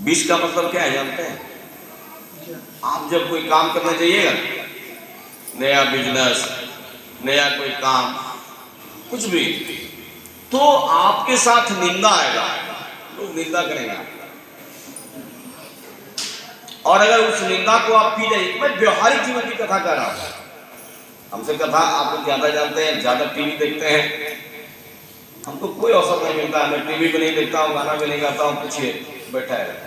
विष का मतलब क्या है जानते हैं? आप जब कोई काम करने जाइएगा, नया बिजनेस, नया कोई काम, कुछ भी, तो आपके साथ निंदा आएगा, लोग निंदा करेंगे। और अगर उस निंदा को आप पी जाइए, मैं व्यवहारिक जीवन की कथा कर रहा हूं, हमसे कथा आप लोग ज्यादा जानते हैं, ज्यादा टीवी देखते हैं, हमको कोई अवसर नहीं मिलता है, मैं टीवी भी नहीं देखता हूँ, गाना भी नहीं गाता हूँ, पूछिए बैठा है।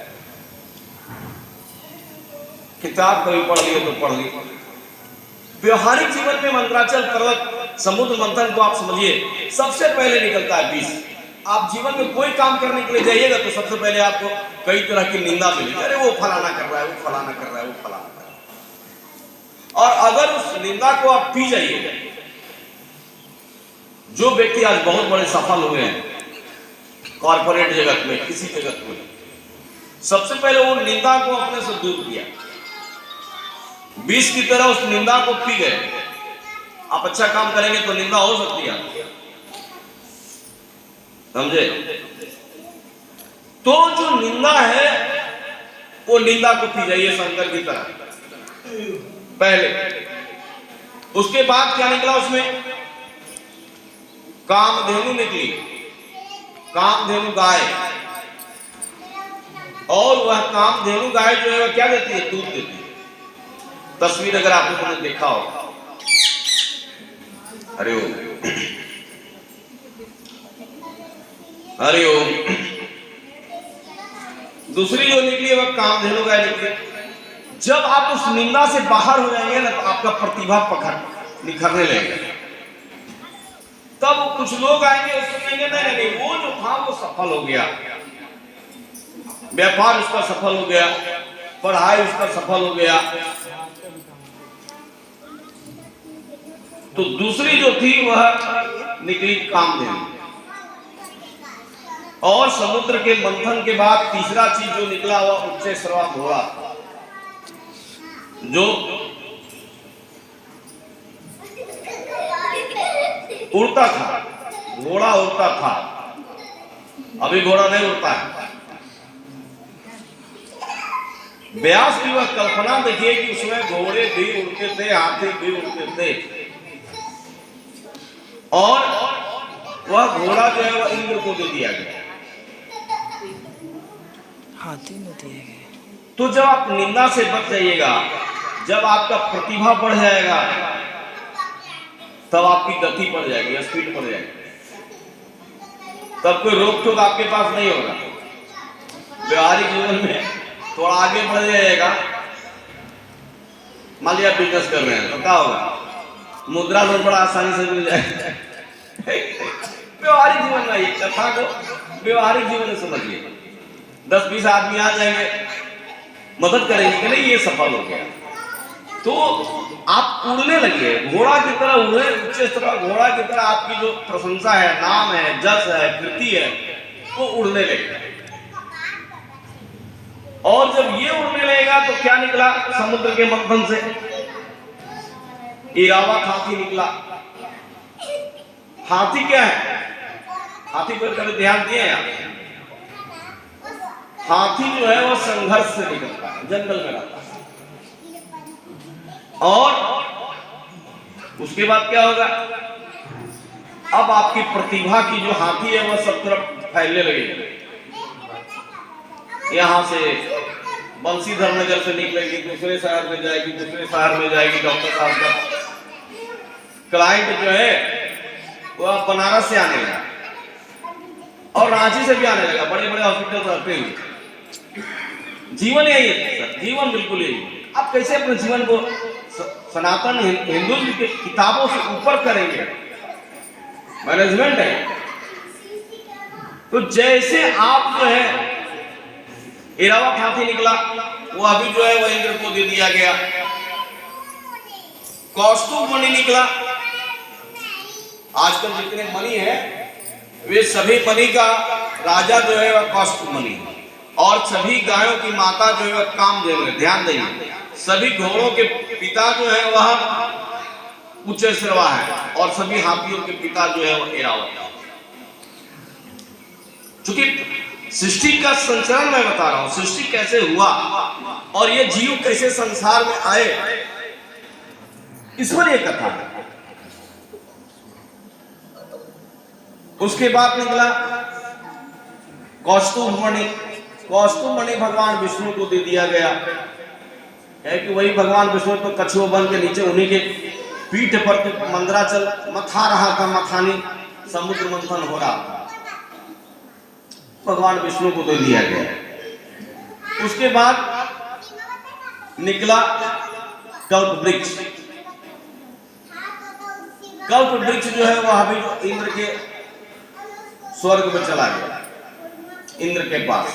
किताब कभी पढ़ लिए तो पढ़ लिए। व्यवहारिक जीवन में मंदराचल पर्वत समुद्र मंथन को आप समझिए, सबसे पहले निकलता है विष। आप जीवन में कोई काम करने के लिए जाइएगा तो सबसे पहले आपको कई तरह की निंदा मिलेगी, अरे वो फलाना कर रहा है, वो फलाना कर रहा है, वो फलाना कर रहा है। और अगर उस निंदा को आप पी जाइएगा, जो व्यक्ति आज बहुत बड़े सफल हुए हैं कॉर्पोरेट जगत में, किसी जगत में, सबसे पहले वो निंदा को अपने से दूर किया, विष की तरह उस निंदा को पी गए। आप अच्छा काम करेंगे तो निंदा हो सकती है, समझे? तो जो निंदा है वो निंदा को पी जाइए शंकर की तरह पहले। उसके बाद क्या निकला उसमें? कामधेनु निकली, कामधेनु गाय। और वह कामधेनु गाय जो है वह क्या देती है? दूध देती है। तस्वीर अगर आप लोगों ने देखा हो, हरि ओम हरि ओम। दूसरी जो निकली है वह कामधेनु गाय निकली। जब आप उस निंदा से बाहर हो जाएंगे ना, तो आपका प्रतिभा निखरने लगेगा। तब कुछ लोग आएंगे, उसको कहेंगे नहीं नहीं, वो जो था वो सफल हो गया, व्यापार उसका सफल हो गया, पढ़ाई उसका सफल हो गया। तो दूसरी जो थी वह निकली कामधेनु। और समुद्र के मंथन के बाद तीसरा चीज जो निकला वह उच्चैःश्रवा घोड़ा, जो उड़ता था, घोड़ा उड़ता था। अभी घोड़ा नहीं उड़ता है। व्यास की वह कल्पना देखिए कि उसमें घोड़े भी उड़ते थे, हाथी भी उड़ते थे, और वह घोड़ा जो है वह इंद्र को दे दिया गया, हाथी ने दिए गए। तो जब आप निंदा से बच जाइएगा, जब आपका प्रतिभा बढ़ जाएगा, तब आपकी गति बढ़ जाएगी, स्पीड बढ़ जाएगी, तब कोई रोक टोक आपके पास नहीं होगा। व्यवहारिक जीवन में थोड़ा आगे बढ़ जाएगा। मान लिया बिजनेस कर रहे हैं तो क्या होगा? मुद्रा लोन बड़ा आसानी से मिल जाएगा। व्यवहारिक जीवन में ये कथा को व्यवहारिक जीवन में समझिए। 10-20 आदमी आ जाएंगे, मदद करेंगे कि नहीं ये सफल हो गया, तो आप उड़ने लगे, घोड़ा की तरह उड़े, उच्चैःश्रवा घोड़ा की तरह आपकी जो प्रशंसा है, नाम है, जस है, कीर्ति है, वो उड़ने लगेगा। और जब ये उड़ने लगेगा तो क्या निकला समुद्र के मंथन से? इरावत हाथी निकला। हाथी क्या है? हाथी पर कभी ध्यान दिए आप? हाथी जो है वो संघर्ष से निकलता है, जंगल में रहता है। और उसके बाद क्या होगा? अब आपकी प्रतिभा की जो हाथी है वह सब तरफ फैलने लगेगी। यहां से बंसीधर नगर से निकलेगी, दूसरे शहर में जाएगी, दूसरे शहर में जाएगी। डॉक्टर साहब का क्लाइंट जो है वह बनारस से आने लगा और रांची से भी आने लगा, बड़े बड़े हॉस्पिटल रहते हैं। जीवन यही है सर, जीवन बिल्कुल यही। आप कैसे अपने जीवन को सनातन हिंदुत्व की किताबों से ऊपर करेंगे? मैनेजमेंट है। तो जैसे आप जो है इरावत हाथी निकला, वो अभी जो है वो इंद्र को दे दिया गया। कौस्तुभ मणि निकला। आजकल जितने मणि है वे सभी मणि का राजा जो है वह कौस्तुभ मणि है, और सभी गायों की माता जो है वह कामधेनु है। ध्यान देंगे, सभी घोड़ों के पिता जो है वह उच्चैःश्रवा है, और सभी हाथियों के पिता जो है वह इरावत है। चूंकि सृष्टि का संचरण मैं बता रहा हूं, सृष्टि कैसे हुआ और ये जीव कैसे संसार में आए, इस पर ये कथा है। उसके बाद निकला कौस्तुभ मणि। कौस्तुभ मणि भगवान विष्णु को दे दिया गया है कि वही भगवान विष्णु तो कछुआ बन के नीचे उन्हीं के पीठ पर तो मंदराचल मथा रहा था, मथानी समुद्र मंथन हो रहा था, भगवान विष्णु को दे दिया गया। उसके बाद निकला कल्प वृक्ष। कल्प वृक्ष जो है वह अभी इंद्र के स्वर्ग में चला गया, इंद्र के पास।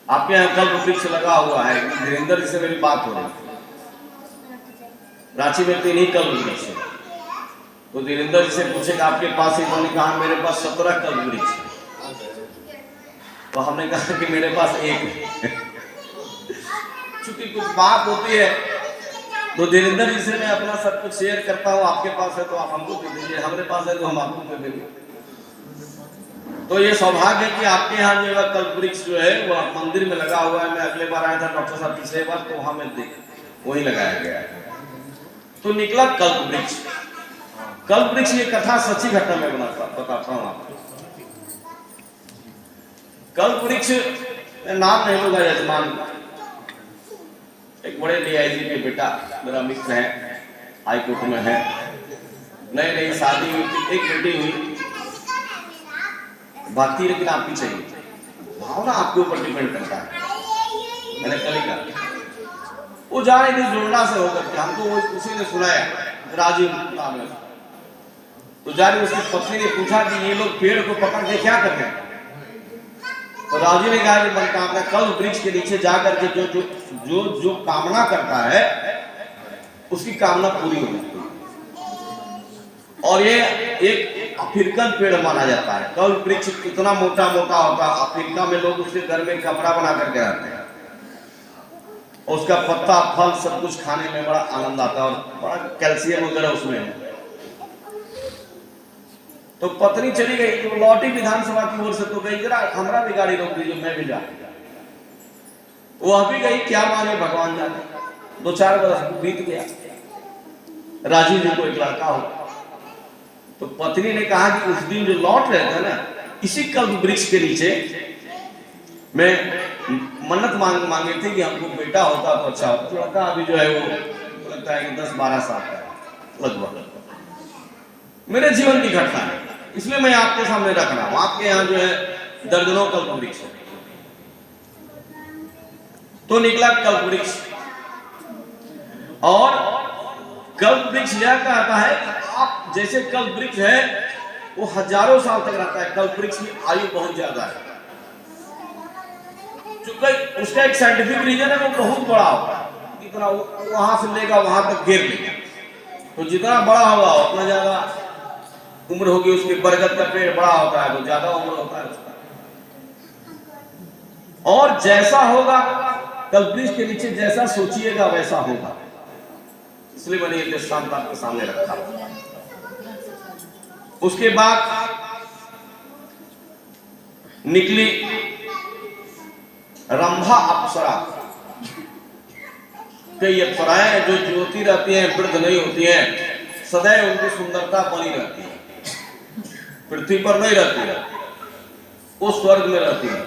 आपके यहाँ कल्प वृक्ष लगा हुआ है, धीरेन्द्र जी से मेरी बात हो रही है, रांची में 3 ही कल्प वृक्ष है, तो धीरेन्द्र जी से पूछेगा आपके पास, इन्होंने कहा मेरे पास 17 कल्प वृक्ष है, तो हमने कहा कि मेरे पास 1 है। चूंकि कुछ बात होती है तो धीरेन्द्र जी से मैं अपना सब कुछ शेयर करता हूँ, आपके पास है तो आप हमको दे दीजिए, हमारे पास है तो हम आपको दे देंगे। तो ये सौभाग्य है कि आपके यहाँ जो है कल्प वृक्ष जो है वह मंदिर में लगा हुआ है। मैं अगले बार आया था डॉक्टर साहब पिछले बार, तो वहां में वही लगाया गया है। तो निकला कल्प वृक्ष। कल्प वृक्ष ये कथा सच्ची घटना में बताता हूँ आपको। कल्प वृक्ष नाम नहीं होगा, यजमान एक बड़े डीआईजी के बेटा मेरा मित्र है, हाई कोर्ट में है, नई नई शादी हुई थी, एक बेटी हुई, भक्ति लेकिन आपकी चाहिए, भावना आपके ऊपर डिपेंड करता है। मैंने कल ही कहा वो जा रही थी जोड़ना से होकर के, हमको वो उसी ने सुनाया, राजीव नाम है, तो जा रही उसकी पत्नी ने पूछा कि ये लोग पेड़ को पकड़ के क्या करते हैं, तो राजू ने कहा कि मनोकामना कल्प वृक्ष के नीचे जाकर के जो जो जो जो कामना करता है उसकी कामना पूरी हो जाती है। और ये एक अफ्रीकन पेड़ माना जाता है। कल्प वृक्ष इतना मोटा मोटा होता है, अफ्रीका में लोग उसके घर में कपड़ा बना करके रहते हैं, और उसका पत्ता फल सब कुछ खाने में बड़ा आनंद आता है और बड़ा कैल्शियम वगैरह उसमें है। तो पत्नी चली गई, तो लौटी विधानसभा की ओर से, तो गई जरा हमरा भी गाड़ी रोक दीजिए, मैं भी जा। वह भी गई, क्या माने भगवान जाने। 2-4 वर्ष बीत गया, राजीव जी को एक लड़का हो, तो पत्नी ने कहा कि उस दिन जो लौट रहे थे ना, इसी कल्प वृक्ष के नीचे मैं मन्नत मांगे थे कि हमको बेटा होता तो अच्छा होता। लड़का अभी जो है वो लगता है कि 10-12 साल का लगभग। मेरे जीवन की घटना है, इसलिए मैं आपके सामने रख रहा हूं। आपके यहाँ जो है दर्जनों कल्प वृक्ष है। तो निकला कल्प वृक्ष, और कल्प वृक्ष यह कहता है कि आप जैसे कल्प वृक्ष है वो हजारों साल तक रहता है। कल्प वृक्ष की आयु बहुत ज्यादा है, क्योंकि उसका एक साइंटिफिक रीजन है, वो बहुत बड़ा होगा, जितना वहां से लेगा वहां तक घेर लेगा, तो जितना बड़ा होगा उतना ज्यादा उम्र होगी उसकी। बरगद का पेड़ बड़ा होता है तो ज्यादा उम्र होता है उसका, और जैसा होगा कल्प वृक्ष के नीचे जैसा सोचिएगा वैसा होगा। इसलिए मैंने ये दृष्टांत आपके सामने रखा। उसके बाद निकली रंभा अप्सरा। कई अप्सराएं जो ज्योति रहती हैं, वृद्ध नहीं होती हैं, सदैव उनकी सुंदरता बनी रहती है, पृथ्वी पर नहीं रहती है, वो स्वर्ग में रहती है।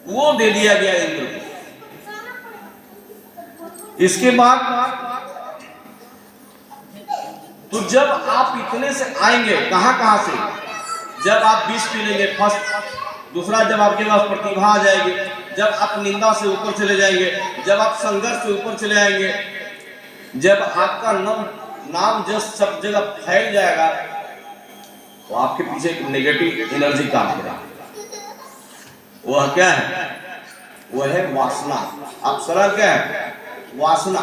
वो दे दिया गया इंद्र को। इसके बाद तो जब आप इतने से आएंगे, कहां से, जब आप विष पी लेंगे फर्स्ट, दूसरा जब आपके पास प्रतिभा आ जाएगी, जब आप निंदा से ऊपर चले जाएंगे, जब आप संघर्ष से ऊपर चले आएंगे, जब आपका नाम जस सब जगह फैल जाएगा, तो आपके पीछे एक नेगेटिव एनर्जी काम करेगा। वह क्या है? वह है वासना। अप्सरा क्या है? वासना।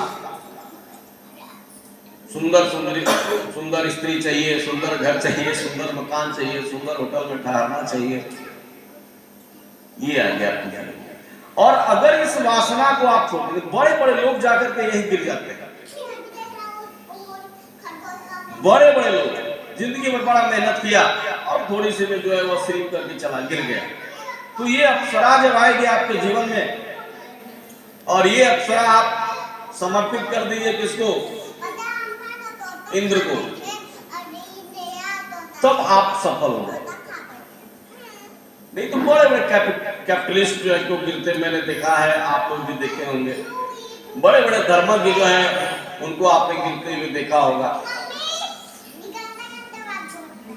सुंदर स्त्री चाहिए, सुंदर घर चाहिए, सुंदर मकान चाहिए, सुंदर होटल में ठहरना चाहिए, ये आ गया। और अगर इस वासना को आप छोड़, बड़े बड़े लोग जाकर के यही गिर जाते हैं। बड़े बड़े लोग जिंदगी में बड़ा मेहनत किया और थोड़ी सी में जो है वो स्लिप करके चला गिर गया। तो ये अप्सरा जब आएगी आपके जीवन में, और ये अप्सरा आप समर्पित कर दीजिए किसको, इंद्र को, तब आप सफल होंगे। नहीं तो बड़े बड़े कैपिटलिस्ट जो है को गिरते मैंने देखा है, आप लोग भी देखे होंगे। बड़े बड़े धर्मज्ञ जो हैं उनको आपने गिरते हुए देखा होगा,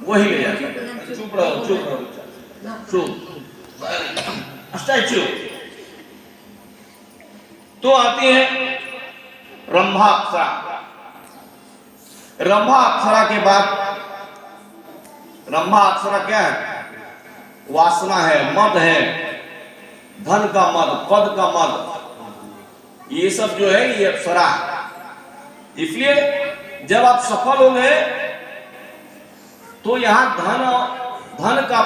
वही ले जाते हैं। चुप रहो, चुप रहो, चुप, स्टैचू। तो आती है रंभा अप्सरा। रंभा अप्सरा के बाद, रंभा अप्सरा क्या है, वासना है, मद है, धन का मद, पद का मद, ये सब जो है ये अप्सरा। इसलिए जब आप सफल हो गए तो यहां धन का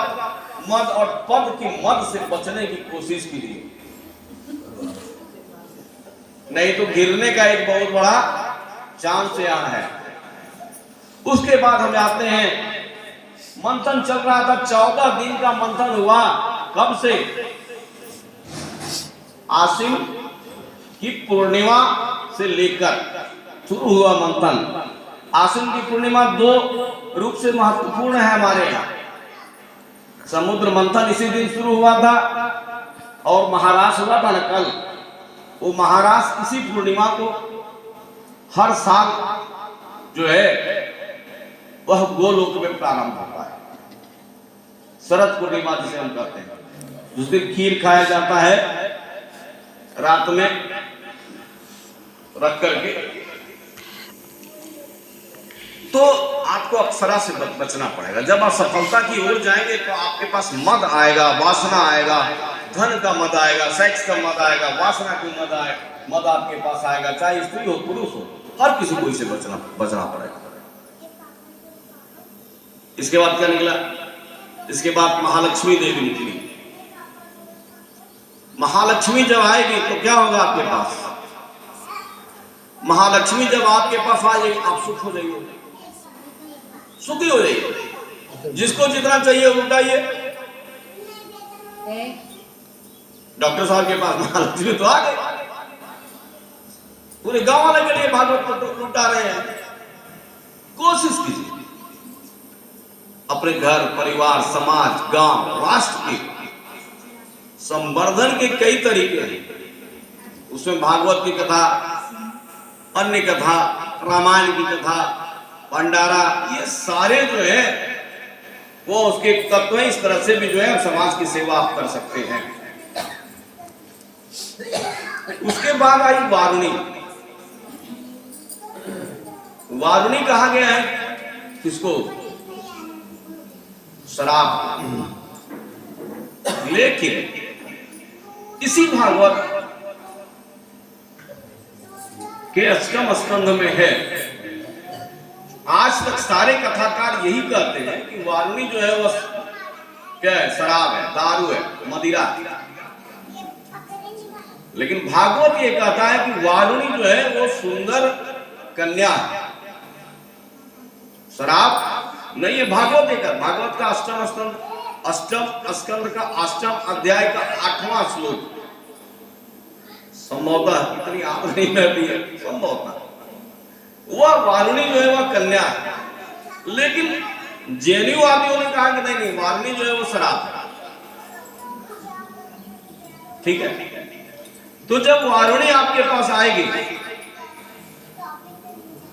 मद और पद की मद से बचने की कोशिश कीजिए, नहीं तो गिरने का एक बहुत बड़ा चांस यहां है। उसके बाद हम जाते हैं, मंथन चल रहा था, 14 दिन का मंथन हुआ। कब से? आश्विन की पूर्णिमा से लेकर शुरू हुआ मंथन। आश्विन की पूर्णिमा 2 रूप से महत्वपूर्ण है हमारे यहाँ। समुद्र मंथन इसी दिन शुरू हुआ था, और महारास हुआ था ना कल। वो महारास इसी पूर्णिमा को हर साल जो है वह गोलोक में प्रारंभ होता है। शरद पूर्णिमा जिसे हम कहते हैं, उस दिन खीर खाया जाता है रात में रख करके। तो आपको अप्सरा से बचना पड़ेगा। जब आप सफलता की ओर जाएंगे तो आपके पास मद आएगा, वासना आएगा, धन का मद आएगा, सेक्स का मद आएगा, वासना की मद आपके पास आएगा, चाहे स्त्री हो पुरुष हो, हर किसी को इसे बचना पड़ेगा। इसके बाद क्या निकला? इसके बाद महालक्ष्मी देवी निकली। महालक्ष्मी जब आएगी तो क्या होगा आपके पास? महालक्ष्मी जब आपके पास आ जाएगी, आप सुख हो जाइए, सुखी हो जाइए। जिसको जितना चाहिए उठाइए। डॉक्टर साहब के पास महालक्ष्मी तो आ गए, पूरे गांव वाले के लिए भागवत को लुटा रहे हैं। कोशिश कीजिए अपने घर, परिवार, समाज, गांव, राष्ट्र के संवर्धन के कई तरीके हैं। उसमें भागवत की कथा, अन्य कथा, रामायण की कथा, भंडारा, ये सारे जो है वो उसके तत्व हैं। इस तरह से भी जो है समाज की सेवा आप कर सकते हैं। उसके बाद आई वारुणी। वारुणी कहा गया है किसको? शराब। लेकिन इसी भागवत के अष्टम स्कंध में है, आज तक सारे कथाकार यही कहते हैं कि वारुणी जो है वह क्या है? शराब है, दारू है, मदिरा। लेकिन भागवत ये कहता है कि वारुणी जो है वो सुंदर कन्या है, शराब नहीं है। भागवत एक, भागवत का अष्टम स्कंद का अष्टम अध्याय का 8वां श्लोक, संभवतः इतनी याद नहीं रहती है, संभवतः वह वारुणी जो है वह कन्या है। लेकिन जैनवादियों ने कहा कि नहीं, वारुणी जो है वो शराब है। ठीक है, तो जब वारुणी आपके पास आएगी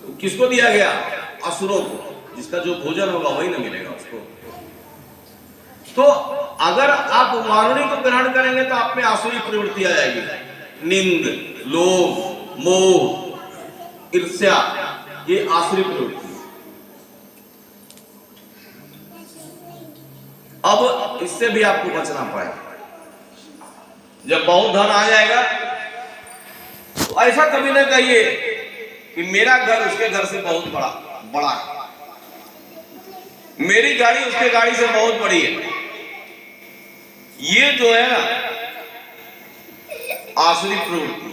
तो किसको दिया गया? असुरों को। जिसका जो भोजन होगा वही ना मिलेगा उसको। तो अगर आप वारुणी को ग्रहण करेंगे तो आप में आसुरी प्रवृत्ति आ जाएगी, निंद, लोभ, मोह, ईर्ष्या, ये आसुरी प्रवृत्ति। अब इससे भी आपको बचना पड़ेगा। जब बहुत धन आ जाएगा तो ऐसा कभी ना कहिए कि मेरा घर उसके घर से बहुत बड़ा है, मेरी गाड़ी उसके गाड़ी से बहुत बड़ी है। ये जो है ना आसुरी प्रवृत्ति।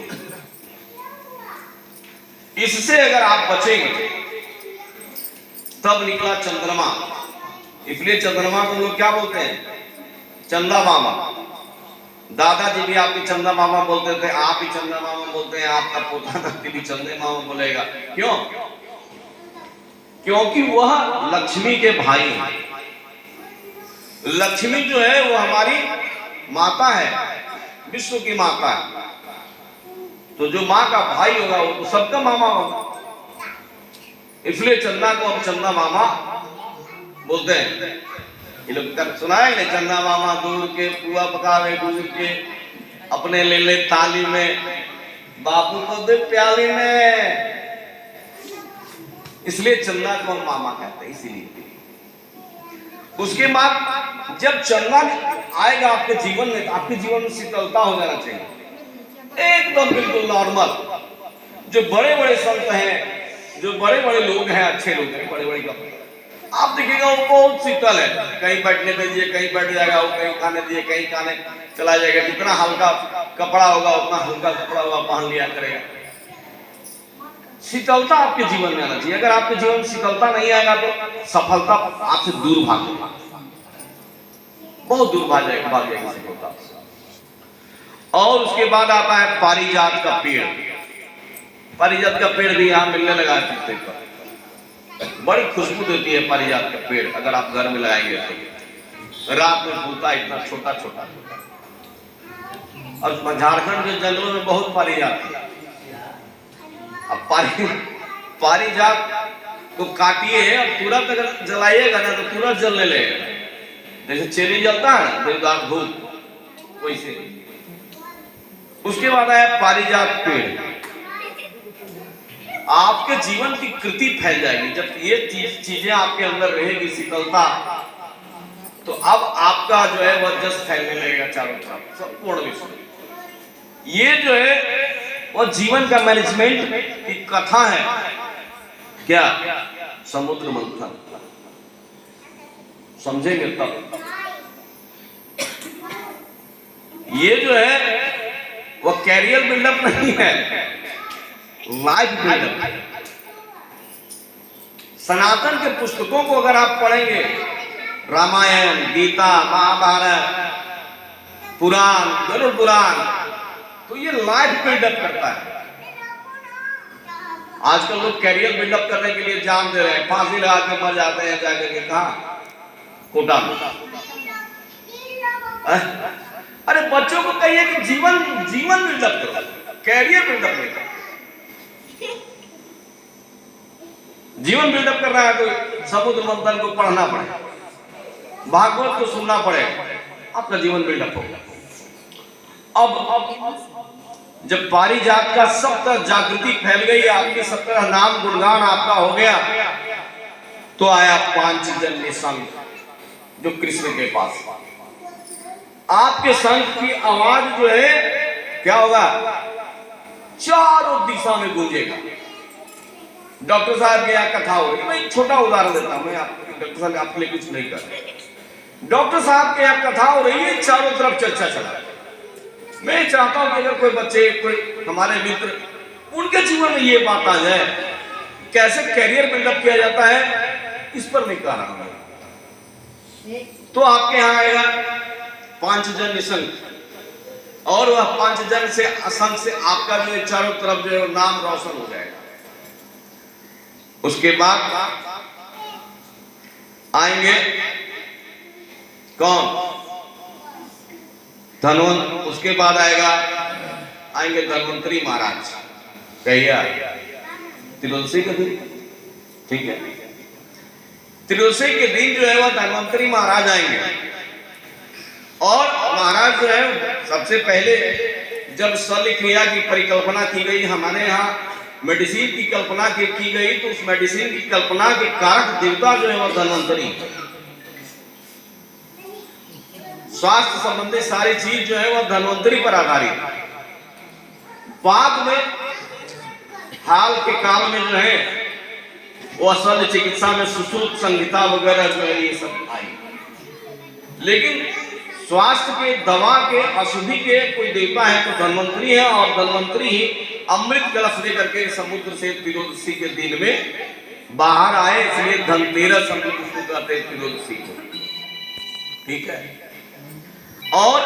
इससे अगर आप बचेंगे, तब निकला चंद्रमा। इसलिए चंद्रमा को लोग क्या बोलते हैं? चंदा मामा। दादाजी भी आपके चंदा मामा बोलते थे, आप ही चंदा मामा बोलते हैं, आपका पोता नाती भी चंदे मामा बोलेगा। क्यों? क्योंकि वह लक्ष्मी के भाई हैं। लक्ष्मी जो है वो हमारी माता है, विश्व की माता है। तो जो माँ का भाई होगा वो तो सबका मामा होगा। इसलिए चंदा को हम चंदा मामा बोलते हैं। ये लोग सुना है नहीं? चंदा मामा दूर के पुआ पकावे दूर के, अपने ले ले थाली में, बापू को दे प्याली में। इसलिए चंदा को हम मामा कहते हैं। इसीलिए उसके बाद जब चंदा आएगा आपके जीवन में, आपके जीवन में शीतलता हो जाना चाहिए, एकदम बिल्कुल नॉर्मल। जो बड़े बड़े संत हैं, जो बड़े बड़े लोग हैं, अच्छे लोग हैं, बड़े बड़े कपड़े, आप देखिएगा वो बहुत शीतल है। कहीं बैठने दीजिए, कहीं बैठ जाएगा, वो कहीं खाने दीजिए, कहीं खाने चला जाएगा। जितना हल्का कपड़ा होगा उतना हल्का कपड़ा होगा पहन लिया करेगा। शीतलता आपके जीवन में आना चाहिए। अगर आपके जीवन में शीतलता नहीं आएगा तो सफलता आपसे दूर भागेगा, बहुत दूर भाग जाएगी सफलता। और उसके बाद आता है पारिजात का पेड़। पारिजात का पेड़ भी यहाँ मिलने लगा है पर, बड़ी खुशबू देती है पारिजात का पेड़। अगर आप घर में लगाएंगे तो रात में फूलता है, इतना छोटा छोटा। और झारखंड के जंगलों में बहुत पारिजात है। अब पारिजात को काटिए और तुरंत अगर जलाइएगा ना तो तुरंत जलने लगेगा। जैसे चेरी जलता है ना देवदार धूप, वैसे। उसके बाद आया पारिजात पेड़। आपके जीवन की कृति फैल जाएगी। जब ये चीजें आपके अंदर रहेगी, शीतलता, तो अब आपका जो है वह जस फैलने लगेगा चारों तरफ, संपूर्ण विश्व। ये जो है वह जीवन का मैनेजमेंट की कथा है। क्या? समुद्र मंथन। समझेंगे तब। ये जो है वह कैरियर बिल्डअप नहीं है, लाइफ बिल्डअप। सनातन के पुस्तकों को अगर आप पढ़ेंगे, रामायण, गीता, महाभारत, पुराण, गरुड़ पुराण, तो ये लाइफ बिल्डअप करता है। आजकल लोग कैरियर बिल्डअप करने के लिए जान दे रहे हैं, फांसी लगा के मर जाते हैं जाकर के। कहां? कोटा में। अरे बच्चों को कहिए कि जीवन बिल्डअप करो, कैरियर बिल्डअप नहीं करो। जीवन बिल्डअप करना है तो समुद्र मंथन को पढ़ना पड़ेगा, भागवत को सुनना पड़ेगा, आपका जीवन बिल्डअप होगा। अब जब पारिजात का सब तरह जागृति फैल गई, आपकी सब तरह नाम गुणगान आपका हो गया, तो आया पांचजन्य संघ, जो कृष्ण के पास। आपके संघ की आवाज जो है क्या होगा? चारों दिशा में गूंजेगा। डॉक्टर साहब के यहाँ कथा हो रही, मैं एक छोटा उदाहरण देता हूं। मैं डॉक्टर साहब आपके लिए कुछ नहीं कर रहा। डॉक्टर साहब के यहाँ कथा हो रही है, चारों तरफ चर्चा चला। मैं चाहता हूं कि अगर कोई बच्चे, कोई हमारे मित्र, उनके जीवन में ये बात आ जाए, कैसे कैरियर बिल्डअप किया जाता है, इस पर नहीं कह रहा हूं। तो आपके यहाँ आएगा पांचजन्य संघ, और वह पांचजन्य से असंग से आपका जो चारों तरफ जो है नाम रोशन हो जाएगा। उसके बाद आएंगे कौन? धनवंत। उसके बाद आएंगे धन्वंतरी महाराज। कहिए त्रियोदशी के दिन, ठीक है, त्रियोदशी के दिन जो है वह धन्वंतरी महाराज आएंगे। और महाराज जो है सबसे पहले जब शल्य क्रिया की परिकल्पना की गई, हमारे यहाँ मेडिसिन की कल्पना की गई, तो उस मेडिसिन की कल्पना के कारक देवता जो है वह धन्वंतरी। स्वास्थ्य संबंधी सारी चीज जो है वह धन्वंतरी पर आधारित। बाद में हाल के काल में जो है वो शल्य चिकित्सा में सुश्रुत संहिता वगैरह जो है ये सब आई। लेकिन स्वास्थ्य के, दवा के, औषधि के कोई देवता है तो धन्वंतरी है। और धन्वंतरी ही अमृत कलश लेकर के समुद्र से त्रियोदशी के दिन में बाहर आए, इसलिए धनतेरस हम लोग उसको कहते हैं त्रयोदशी को। ठीक है, और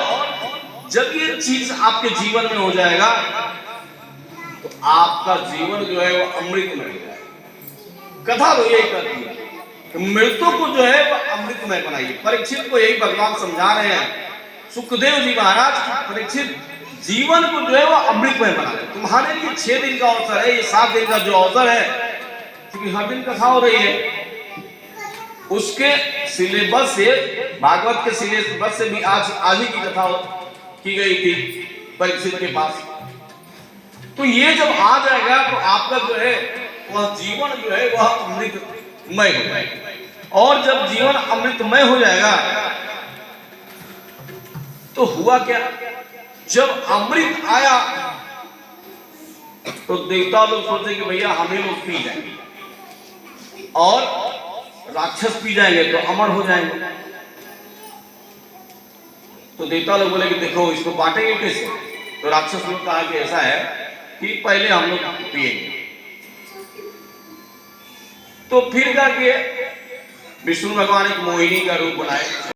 जब ये चीज आपके जीवन में हो जाएगा तो आपका जीवन जो है वो अमृत में हो जाएगा। कथा तो यही कहती है कि मृत्यु को जो है वो अमृतमय बनाइए। परीक्षित को यही भगवान समझा रहे हैं, सुखदेव जी महाराज, परीक्षित जीवन को जो है वो अमृतमय बना दे। तुम्हारे लिए 6 दिन का अवसर है, ये 7 दिन का जो अवसर है, क्योंकि हर दिन कथा हो रही है, उसके सिलेबस से, भागवत के सिलेबस से भी आज ही की कथा की गई थी परीक्षित के पास। तो ये जब आ जाएगा तो आपका जो है वह जीवन जो है वह अमृतमय हो जाएगा। और जब जीवन अमृतमय हो जाएगा तो हुआ क्या, जब अमृत आया तो देवता लोग सोचे कि भैया हमें लोग पी जाएंगे और राक्षस पी जाएंगे तो अमर हो जाएंगे। तो देवता लोग बोले कि देखो इसको बांटेंगे कैसे। तो राक्षस लोग कहा कि ऐसा है कि पहले हम लोग पिएंगे। तो फिर जाके विष्णु भगवान एक मोहिनी का रूप बनाए।